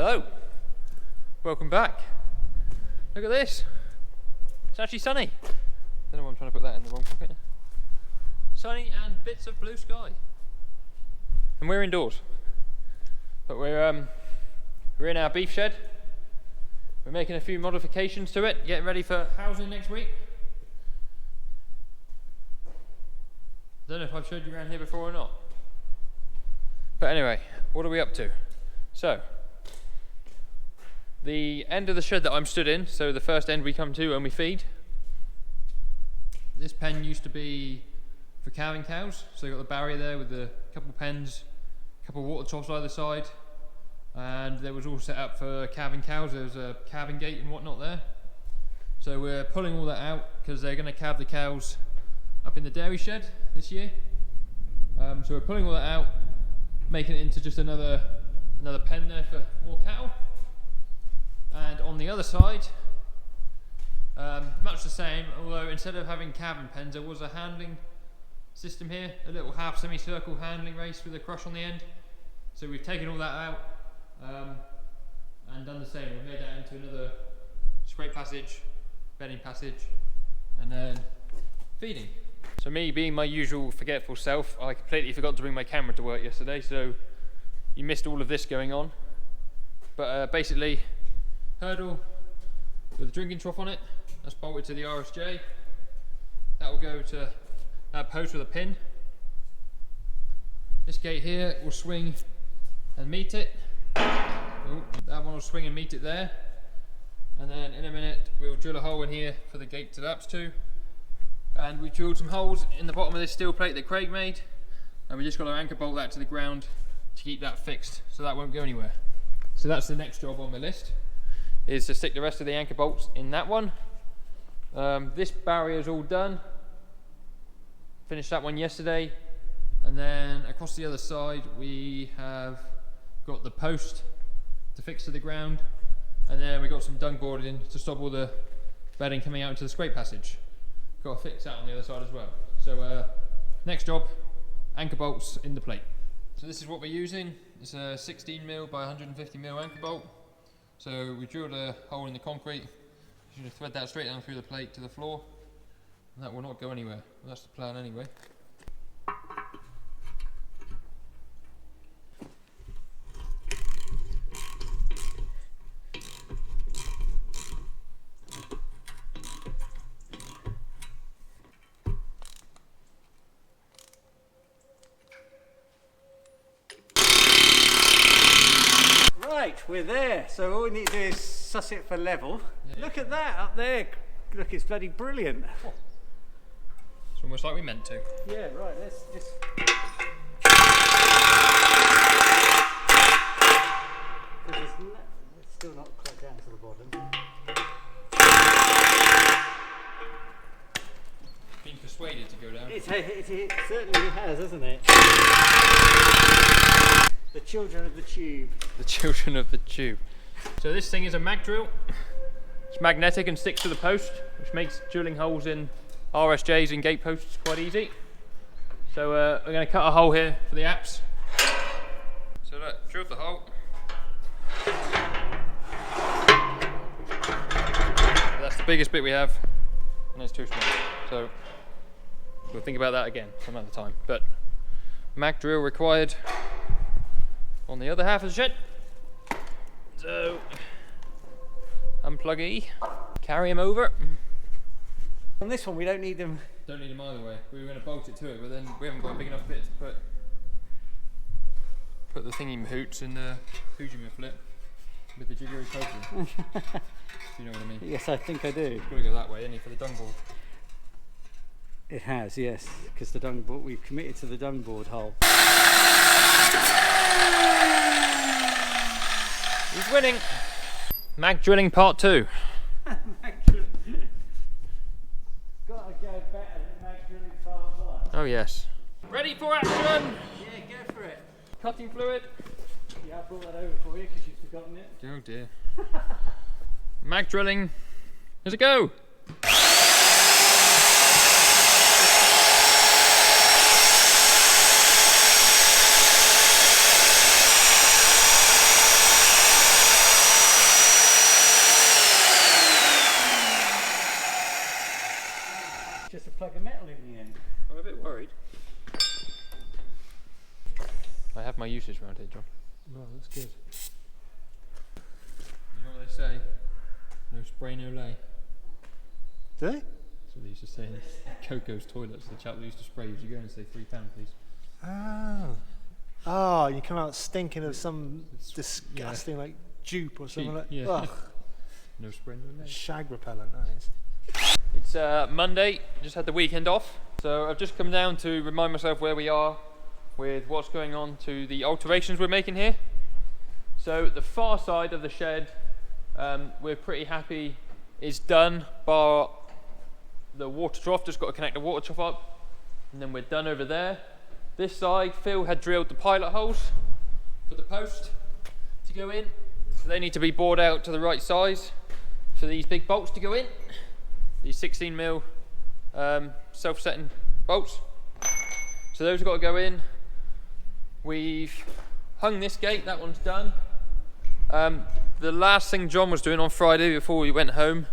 Hello, welcome back. Look at this, it's actually sunny. Don't know why I'm trying to put that in the wrong pocket. Sunny and bits of blue sky. And we're indoors. But we're in our beef shed. We're making a few modifications to it, getting ready for housing next week. Don't know if I've showed you around here before or not. But anyway, what are we up to? So, the end of the shed that I'm stood in, so the first end we come to when we feed. This pen used to be for calving cows, so you've got the barrier there with a couple of pens, a couple of water troughs either side, and there was all set up for calving cows. There was a calving gate and whatnot there. So we're pulling all that out because they're going to calve the cows up in the dairy shed this year. So we're pulling all that out, making it into just another pen there for more cattle. And on the other side, much the same, although instead of having calving pens, there was a handling system here, a little half semicircle handling race with a crush on the end. So we've taken all that out and done the same. We've made that into another scrape passage, bedding passage, and then feeding. So me being my usual forgetful self, I completely forgot to bring my camera to work yesterday, so you missed all of this going on. But basically, hurdle with a drinking trough on it, that's bolted to the RSJ. That will go to that post with a pin. This gate here will swing and meet it. Oh, that one will swing and meet it there. And then in a minute we'll drill a hole in here for the gate to lapse to. And we drilled some holes in the bottom of this steel plate that Craig made, and we just got to anchor bolt that to the ground to keep that fixed so that won't go anywhere. So that's the next job on my list, is to stick the rest of the anchor bolts in that one. This barrier is all done. Finished that one yesterday, and then across the other side we have got the post to fix to the ground, and then we got some dung boarding to stop all the bedding coming out into the scrape passage. Got to fix that on the other side as well. So next job, anchor bolts in the plate. So this is what we're using. It's a 16mm by 150mm anchor bolt. So we drilled a hole in the concrete. You should thread that straight down through the plate to the floor, and that will not go anywhere. Well, that's the plan anyway. Right, we're there. So all we need to do is suss it for level. Yeah. Look at that up there. Look, it's bloody brilliant. Oh. It's almost like we meant to. Yeah, right, let's just... It's still not quite down to the bottom. Been persuaded to go down. It certainly has, hasn't it? The children of the tube. The children of the tube. So this thing is a mag drill. It's magnetic and sticks to the post, which makes drilling holes in RSJs and gate posts quite easy. So we're going to cut a hole here for the apps. So look, drilled the hole. That's the biggest bit we have, and it's too small. So we'll think about that again some other time. But mag drill required on the other half of the shed. So unplug E, carry him over. On this one we don't need them. Don't need them either way. We were going to bolt it to it, but then we haven't got a big enough bit to put the thingy mahoots in the Fujima flip with the jiggery pokery. You know what I mean? Yes, I think I do. It's got to go that way, isn't it, for the dung board? It has, yes, because the dung board, we've committed to the dung board hole. He's winning. Mag drilling part 2. Mag drilling. Gotta go better than mag drilling part 1. Oh yes. Ready for action! Yeah, go for it. Cutting fluid. Yeah, I brought that over for you because you've forgotten it. Oh dear. Mag drilling. Here's a go! uses around here, John. Oh, that's good. You know what they say? No spray, no lay. Do they? That's what they used to say in Coco's toilets. The chap that used to spray used to go and say £3, please. Oh. Oh, you come out stinking of some disgusting like dupe or something like that. Yeah. Ugh. No spray, no lay. Shag repellent, that is. It's Monday, just had the weekend off. So I've just come down to remind myself where we are with what's going on to the alterations we're making here. So the far side of the shed, we're pretty happy is done, bar the water trough. Just got to connect the water trough up and then we're done over there. This side, Phil had drilled the pilot holes for the post to go in. So they need to be bored out to the right size for these big bolts to go in. These 16mm self-setting bolts. So those have got to go in. We've hung this gate, that one's done. The last thing John was doing on Friday before we went home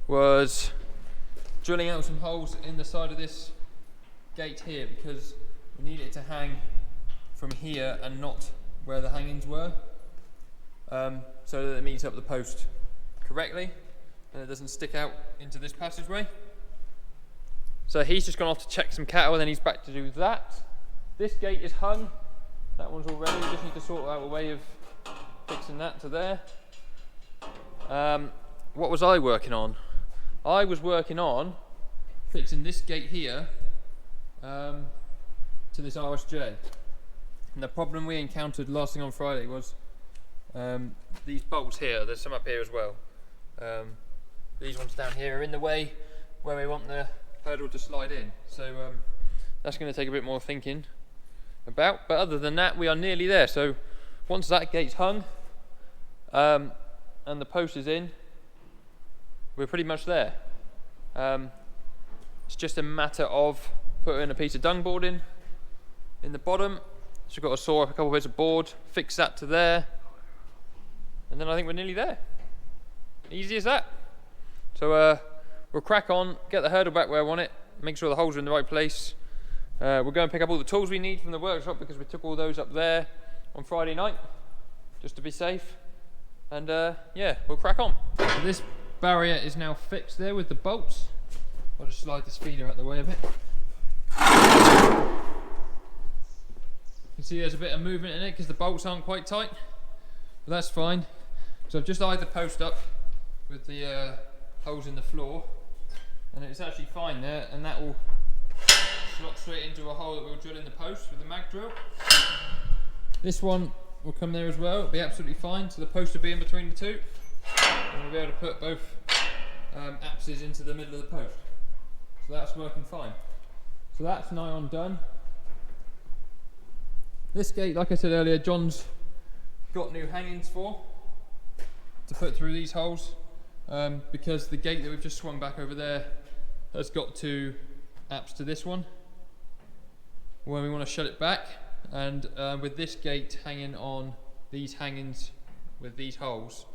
was drilling out some holes in the side of this gate here because we need it to hang from here and not where the hangings were, so that it meets up the post correctly and it doesn't stick out into this passageway. So he's just gone off to check some cattle and then he's back to do that. This gate is hung, that one's all ready. We just need to sort out a way of fixing that to there. What was I working on? I was working on fixing this gate here to this RSJ. And the problem we encountered last thing on Friday was these bolts here. There's some up here as well. These ones down here are in the way where we want the hurdle to slide in. So that's going to take a bit more thinking about. But other than that, we are nearly there. So once that gate's hung and the post is in, we're pretty much there. It's just a matter of putting a piece of dung board in the bottom. So we've got to saw up a couple of bits of board, fix that to there, and then I think we're nearly there. Easy as that. So we'll crack on, get the hurdle back where I want it, make sure the holes are in the right place. We'll go and pick up all the tools we need from the workshop because we took all those up there on Friday night, just to be safe. And yeah, we'll crack on. So this barrier is now fixed there with the bolts. I'll just slide this feeder out the way a bit. You can see there's a bit of movement in it because the bolts aren't quite tight, but that's fine. So I've just eyed the post up with the holes in the floor, and it's actually fine there, and that will slot straight into a hole that we'll drill in the post with the mag drill. This one will come there as well, it'll be absolutely fine, so the post will be in between the two, and we'll be able to put both apses into the middle of the post. So that's working fine. So that's nigh on done. This gate, like I said earlier, John's got new hangings for to put through these holes because the gate that we've just swung back over there has got two apps to this one when we want to shut it back, and with this gate hanging on these hangings with these holes,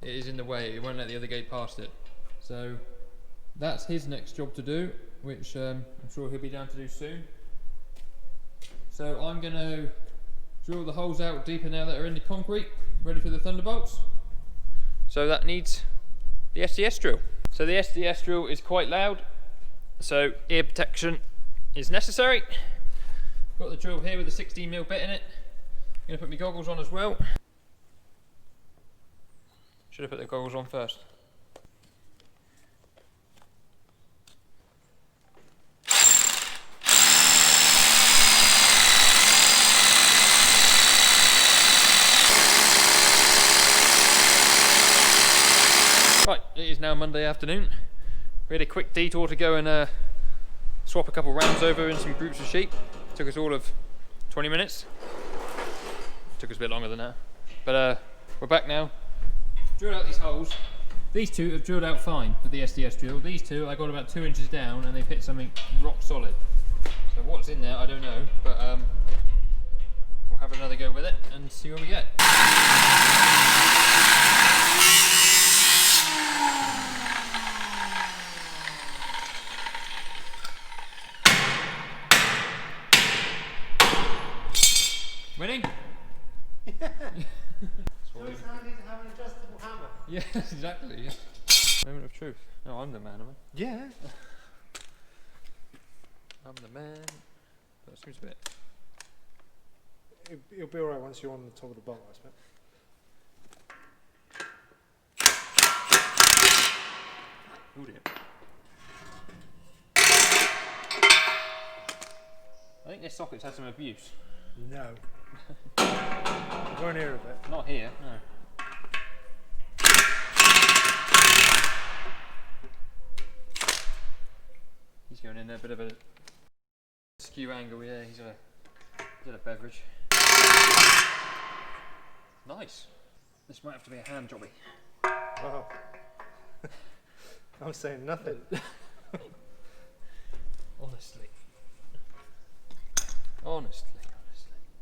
it is in the way, it won't let the other gate past it. So that's his next job to do, which I'm sure he'll be down to do soon. So I'm going to drill the holes out deeper now that are in the concrete, ready for the thunderbolts. So that needs the SDS drill. So the SDS drill is quite loud, so ear protection is necessary. Got the drill here with a 16mm bit in it. I'm going to put my goggles on as well. Should have put the goggles on first. Right, it is now Monday afternoon. We had a quick detour to go and swap a couple rounds over in some groups of sheep. Took us all of 20 minutes. Took us a bit longer than that. But we're back now. Drilled out these holes. These two have drilled out fine with the SDS drill. These two I got about 2 inches down and they've hit something rock solid. So what's in there I don't know, but we'll have another go with it and see what we get. Winning? Yeah, exactly. Yeah. Moment of truth. No, I'm the man, am I? Yeah. I'm the man. That seems a bit. It'll be alright once you're on the top of the bolt, I suppose. Oh dear. I think this socket's had some abuse. No. Go in here a bit. Not here, no. He's going in there, a bit of a skew angle, yeah, he's had a beverage. Nice. This might have to be a hand jobby. Oh. I'm saying nothing. Honestly. Honestly.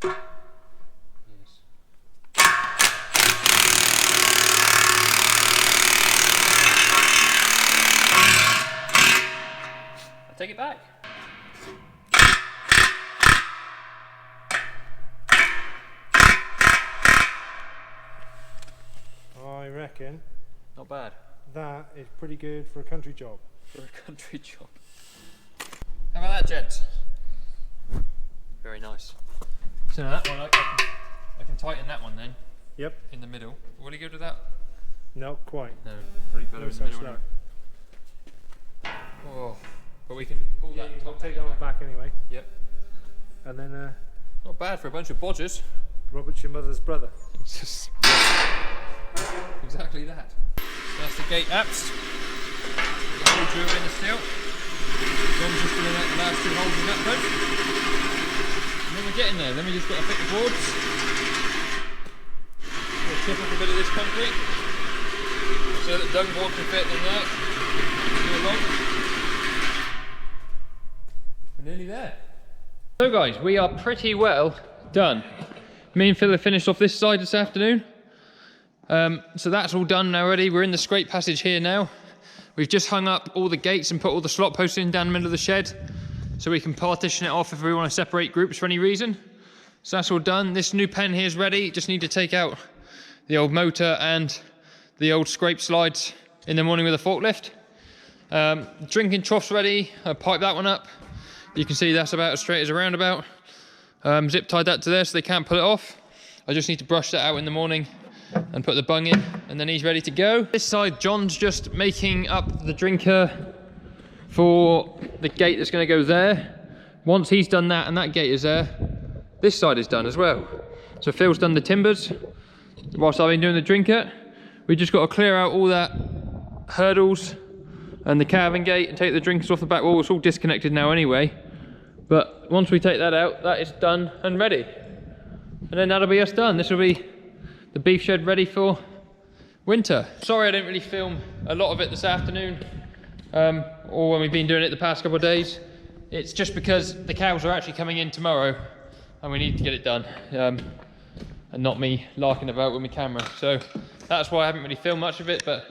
Yes. I take it back. I reckon Not bad. that is pretty good for a country job. For a country job. How about that, gents? Very nice. So that one, I can tighten that one then. Yep. In the middle. Will he go to that? Not quite. No, probably better No, in the middle. such luck. Oh, but we can pull Yeah, that you can top take that one back anyway. Yep. And then Not bad for a bunch of bodgers. Robert's your mother's brother. It's just exactly that. That's the gate apps. The hole drill in the steel. John's just filling out the last 2 holes in that post. And then we're getting there. Then we just got to fit the boards. We'll chip up a bit of this concrete so that dung board can fit in there. Do it long. We're nearly there. So guys, we are pretty well done. Me and Phil have finished off this side this afternoon. So that's all done now already. We're in the scrape passage here now. We've just hung up all the gates and put all the slot posts in down the middle of the shed so we can partition it off if we want to separate groups for any reason. So that's all done. This new pen here is ready. Just need to take out the old motor and the old scrape slides in the morning with a forklift. Drinking trough's ready. I piped that one up. You can see that's about as straight as a roundabout. Zip tied that to there so they can't pull it off. I just need to brush that out in the morning and put the bung in, and then he's ready to go. This side, John's just making up the drinker for the gate that's going to go there. Once he's done that and that gate is there, this side is done as well. So Phil's done the timbers whilst I've been doing the drinker. We just got to clear out all that hurdles and the calving gate and take the drinkers off the back wall. It's all disconnected now anyway. But once we take that out, that is done and ready. And then that'll be us done. This will be the beef shed ready for winter. Sorry I didn't really film a lot of it this afternoon, or when we've been doing it the past couple of days. It's just because the cows are actually coming in tomorrow and we need to get it done. And not me larking about with my camera. So that's why I haven't really filmed much of it, but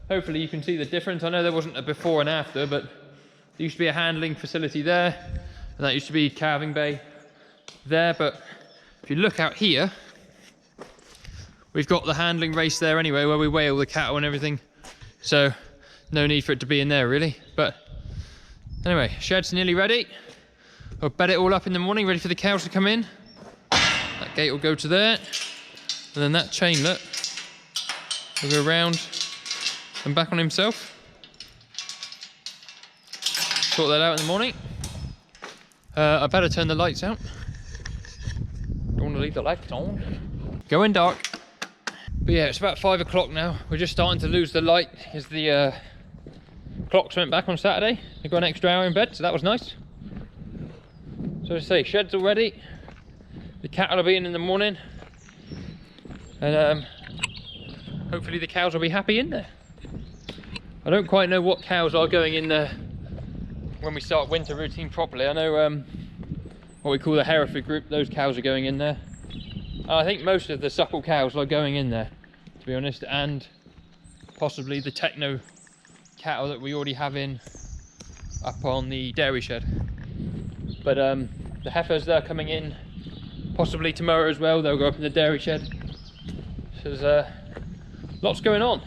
hopefully you can see the difference. I know there wasn't a before and after, but there used to be a handling facility there, and that used to be calving bay there. But if you look out here, we've got the handling race there anyway, where we weigh all the cattle and everything. So no need for it to be in there really. But anyway, shed's nearly ready. I'll bed it all up in the morning, ready for the cows to come in. That gate will go to there. And then that chainlet will go around and back on himself. Sort that out in the morning. I better turn the lights out. Don't want to leave the lights on. Going dark. But yeah, it's about 5 o'clock now. We're just starting to lose the light because the clocks went back on Saturday. We got an extra hour in bed, so that was nice. So as I say, shed's all ready. The cattle will be in the morning. And hopefully the cows will be happy in there. I don't quite know what cows are going in there when we start winter routine properly. I know what we call the Hereford group, those cows are going in there. I think most of the suckle cows are going in there, to be honest, and possibly the techno cattle that we already have in up on the dairy shed. But the heifers, they're coming in possibly tomorrow as well. They'll go up in the dairy shed. So there's lots going on.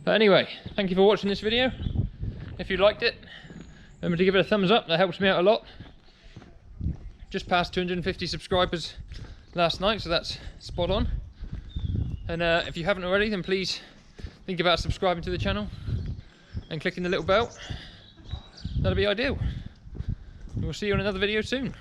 But anyway, thank you for watching this video. If you liked it, remember to give it a thumbs up, that helps me out a lot. Just passed 250 subscribers last night, so that's spot on. And if you haven't already, then please think about subscribing to the channel and clicking the little bell. That'll be ideal. We'll see you in another video soon.